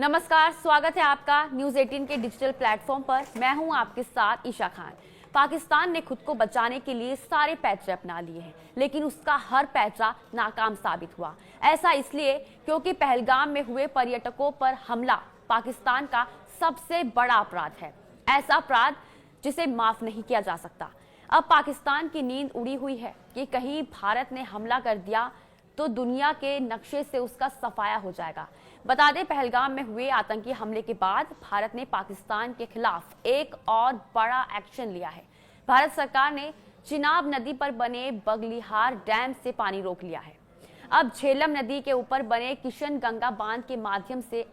नमस्कार, स्वागत है आपका न्यूज 18 के डिजिटल प्लेटफॉर्म पर। मैं हूं आपके साथ ईशा खान। पाकिस्तान ने खुद को बचाने के लिए सारे पैंतरे अपना लिए हैं, लेकिन उसका हर पैंतरा नाकाम साबित हुआ। ऐसा इसलिए क्योंकि पहलगाम में हुए पर्यटकों पर हमला पाकिस्तान का सबसे बड़ा अपराध है, ऐसा अपराध जिसे माफ नहीं किया जा सकता। अब पाकिस्तान की नींद उड़ी हुई है कि कहीं भारत ने हमला कर दिया तो दुनिया के नक्शे से उसका सफाया हो जाएगा। बता दें, पहलगाम में हुए आतंकी हमले के बाद भारत ने पाकिस्तान के खिलाफ एक और बड़ा एक्शन लिया है। भारत सरकार ने चिनाब नदी पर बने बगलिहार डैम से पानी रोक लिया है। अब झेलम नदी के ऊपर बने किशन गंगा बांध के माध्यम से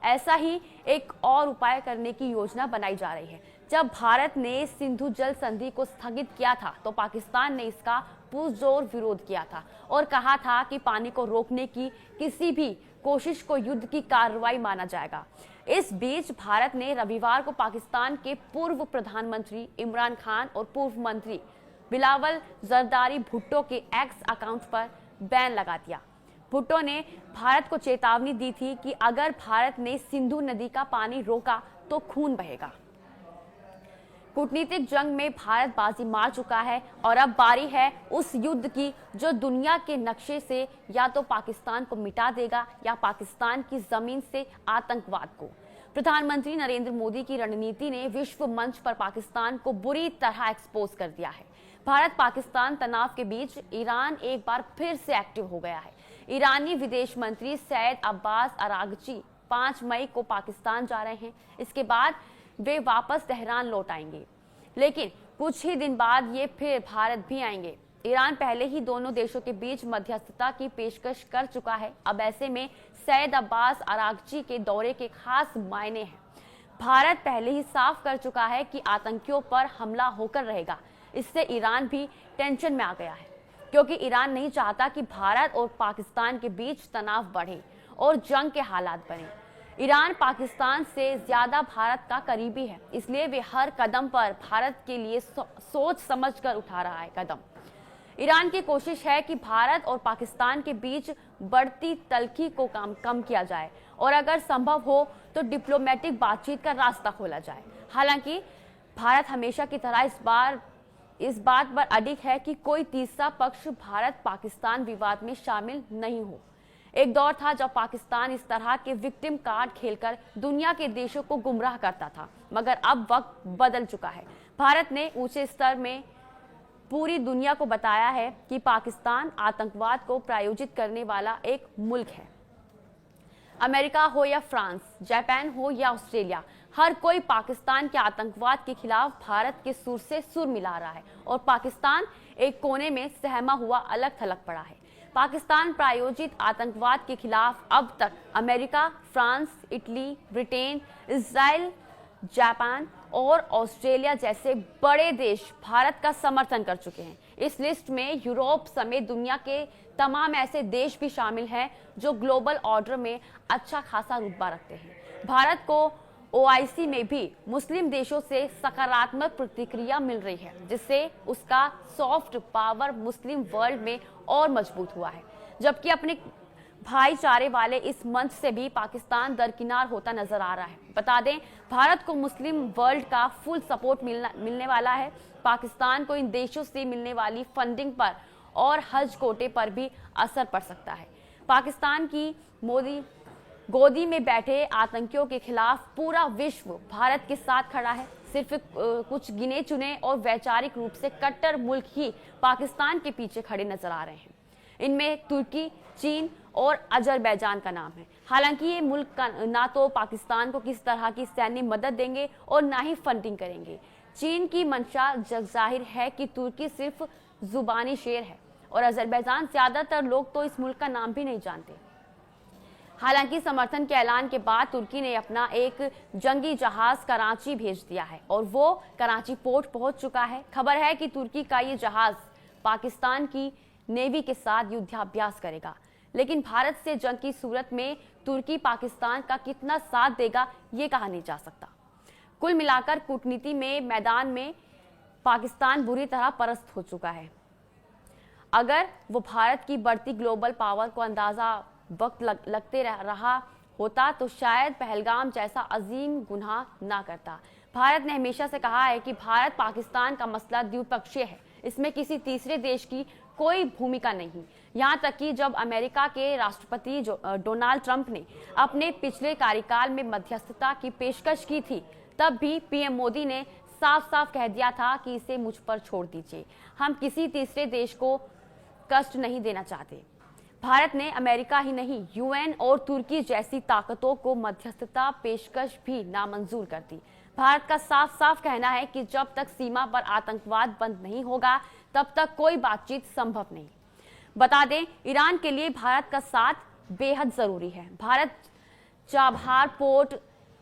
ऐसा ही एक और उपाय करने की योजना बनाई जा रही है। जब भारत ने सिंधु जल संधि को स्थगित किया था तो पाकिस्तान ने इसका पुरजोर विरोध किया था और कहा था कि पानी को रोकने की किसी भी कोशिश को युद्ध की कार्रवाई माना जाएगा। इस बीच भारत ने रविवार को पाकिस्तान के पूर्व प्रधानमंत्री इमरान खान और पूर्व मंत्री बिलावल जरदारी भुट्टो के एक्स अकाउंट पर बैन लगा दिया। भुट्टो ने भारत को चेतावनी दी थी कि अगर भारत ने सिंधु नदी का पानी रोका तो खून बहेगा। कूटनीतिक जंग में भारत बाजी मार चुका है और अब बारी है उस युद्ध की जो दुनिया के नक्शे से या तो पाकिस्तान को मिटा देगा या पाकिस्तान की जमीन से आतंकवाद को। प्रधानमंत्री नरेंद्र मोदी की रणनीति ने विश्व मंच पर पाकिस्तान को बुरी तरह एक्सपोज कर दिया है। भारत पाकिस्तान तनाव के बीच ईरान एक बार फिर से एक्टिव हो गया है। ईरानी विदेश मंत्री सैयद अब्बास अरागची 5 मई को पाकिस्तान जा रहे हैं। इसके बाद वे वापस तेहरान लौट आएंगे, लेकिन कुछ ही दिन बाद ये फिर भारत भी आएंगे। ईरान पहले ही दोनों देशों के बीच मध्यस्थता की पेशकश कर चुका है। अब ऐसे में सैयद अब्बास अरागची के दौरे के खास मायने हैं। भारत पहले ही साफ कर चुका है कि आतंकियों पर हमला होकर रहेगा। इससे ईरान भी टेंशन में आ गया है, क्योंकि ईरान नहीं चाहता कि भारत और पाकिस्तान के बीच तनाव बढ़े और जंग के हालात बने। ईरान पाकिस्तान से ज्यादा भारत का करीबी है, इसलिए वे हर कदम पर भारत के लिए सोच समझकर उठा रहा है कदम। ईरान की कोशिश है कि भारत और पाकिस्तान के बीच बढ़ती तल्खी को कम किया जाए और अगर संभव हो तो डिप्लोमेटिक बातचीत का रास्ता खोला जाए। हालांकि भारत हमेशा की तरह इस बात पर अडिग है कि कोई तीसरा पक्ष भारत पाकिस्तान विवाद में शामिल नहीं हो। एक दौर था जब पाकिस्तान इस तरह के विक्टिम कार्ड खेलकर दुनिया के देशों को गुमराह करता था, मगर अब वक्त बदल चुका है। भारत ने ऊंचे स्तर में पूरी दुनिया को बताया है कि पाकिस्तान आतंकवाद को प्रायोजित करने वाला एक मुल्क है। अमेरिका हो या फ्रांस, जापान हो या ऑस्ट्रेलिया, हर कोई पाकिस्तान के आतंकवाद के खिलाफ भारत के सुर से सुर मिला रहा है और पाकिस्तान एक कोने में सहमा हुआ अलग थलग पड़ा है। पाकिस्तान प्रायोजित आतंकवाद के खिलाफ अब तक America, France, Italy, Britain, Israel, Japan और ऑस्ट्रेलिया जैसे बड़े देश भारत का समर्थन कर चुके हैं। इस लिस्ट में यूरोप समेत दुनिया के तमाम ऐसे देश भी शामिल हैं जो ग्लोबल ऑर्डर में अच्छा खासा रुतबा रखते हैं। भारत को ओआईसी में भी मुस्लिम देशों से सकारात्मक प्रतिक्रिया मिल रही है, जिससे उसका सॉफ्ट पावर मुस्लिम वर्ल्ड में और मजबूत हुआ है। जबकि अपने भाईचारे वाले इस मंच से भी पाकिस्तान दरकिनार होता नजर आ रहा है। बता दें, भारत को मुस्लिम वर्ल्ड का फुल सपोर्ट मिलने वाला है। पाकिस्तान को इन देशों से मिलने वाली फंडिंग पर और हज कोटे पर भी असर पड़ सकता है। पाकिस्तान की गोदी में बैठे आतंकियों के खिलाफ पूरा विश्व भारत के साथ खड़ा है। सिर्फ कुछ गिने चुने और वैचारिक रूप से कट्टर मुल्क ही पाकिस्तान के पीछे खड़े नजर आ रहे हैं। इनमें तुर्की, चीन और अजरबैजान का नाम है। हालांकि ये मुल्क ना तो पाकिस्तान को किस तरह की सैन्य मदद देंगे और ना ही फंडिंग करेंगे। चीन की मंशा जग जाहिर है कि तुर्की सिर्फ जुबानी शेर है और अजरबैजान ज्यादातर लोग तो इस मुल्क का नाम भी नहीं जानते। हालांकि समर्थन के ऐलान के बाद तुर्की ने अपना एक जंगी जहाज कराची भेज दिया है और वो कराची पोर्ट पहुंच चुका है। खबर है कि तुर्की का ये जहाज पाकिस्तान की नेवी के साथ युद्धाभ्यास करेगा, लेकिन भारत से जंग की सूरत में तुर्की पाकिस्तान का कितना साथ देगा ये कहा नहीं जा सकता। कुल मिलाकर कूटनीति में मैदान में पाकिस्तान बुरी तरह परास्त हो चुका है। अगर वो भारत की बढ़ती ग्लोबल पावर को अंदाजा वक्त लगते रहा होता तो शायद पहलगाम जैसा अजीम गुनाह ना करता। भारत ने हमेशा से कहा है कि भारत पाकिस्तान का मसला द्विपक्षीय है, इसमें किसी तीसरे देश की कोई भूमिका नहीं। यहाँ तक कि जब अमेरिका के राष्ट्रपति डोनाल्ड ट्रंप ने अपने पिछले कार्यकाल में मध्यस्थता की पेशकश की थी, तब भी पीएम मोदी ने साफ साफ कह दिया था कि इसे मुझ पर छोड़ दीजिए, हम किसी तीसरे देश को कष्ट नहीं देना चाहते। भारत ने अमेरिका ही नहीं, यूएन और तुर्की जैसी ताकतों को मध्यस्थता पेशकश भी नामंजूर कर दी। भारत का साफ साफ कहना है कि जब तक सीमा पर आतंकवाद बंद नहीं होगा, तब तक कोई बातचीत संभव नहीं। बता दें, ईरान के लिए भारत का साथ बेहद जरूरी है। भारत चाबहार पोर्ट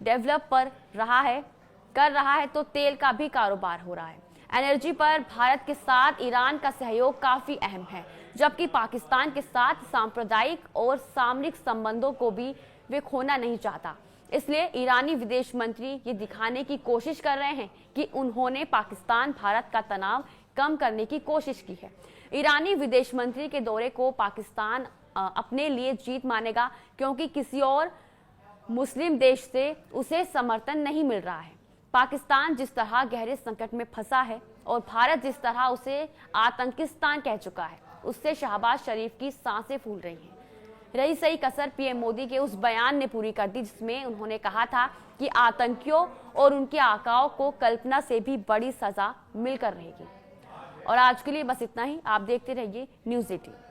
डेवलप कर रहा है तो तेल का भी कारोबार हो रहा है। एनर्जी पर भारत के साथ ईरान का सहयोग काफी अहम है, जबकि पाकिस्तान के साथ सांप्रदायिक और सामरिक संबंधों को भी वे खोना नहीं चाहता। इसलिए ईरानी विदेश मंत्री ये दिखाने की कोशिश कर रहे हैं कि उन्होंने पाकिस्तान भारत का तनाव कम करने की कोशिश की है। ईरानी विदेश मंत्री के दौरे को पाकिस्तान अपने लिए जीत मानेगा, क्योंकि किसी और मुस्लिम देश से उसे समर्थन नहीं मिल रहा है। पाकिस्तान जिस तरह गहरे संकट में फंसा है और भारत जिस तरह उसे आतंकिस्तान कह चुका है, उससे शहबाज शरीफ की सांसें फूल रही हैं। रही सही कसर पीएम मोदी के उस बयान ने पूरी कर दी, जिसमें उन्होंने कहा था कि आतंकियों और उनके आकाओं को कल्पना से भी बड़ी सजा मिलकर रहेगी। और आज के लिए बस इतना ही। आप देखते रहिए न्यूज़ 18।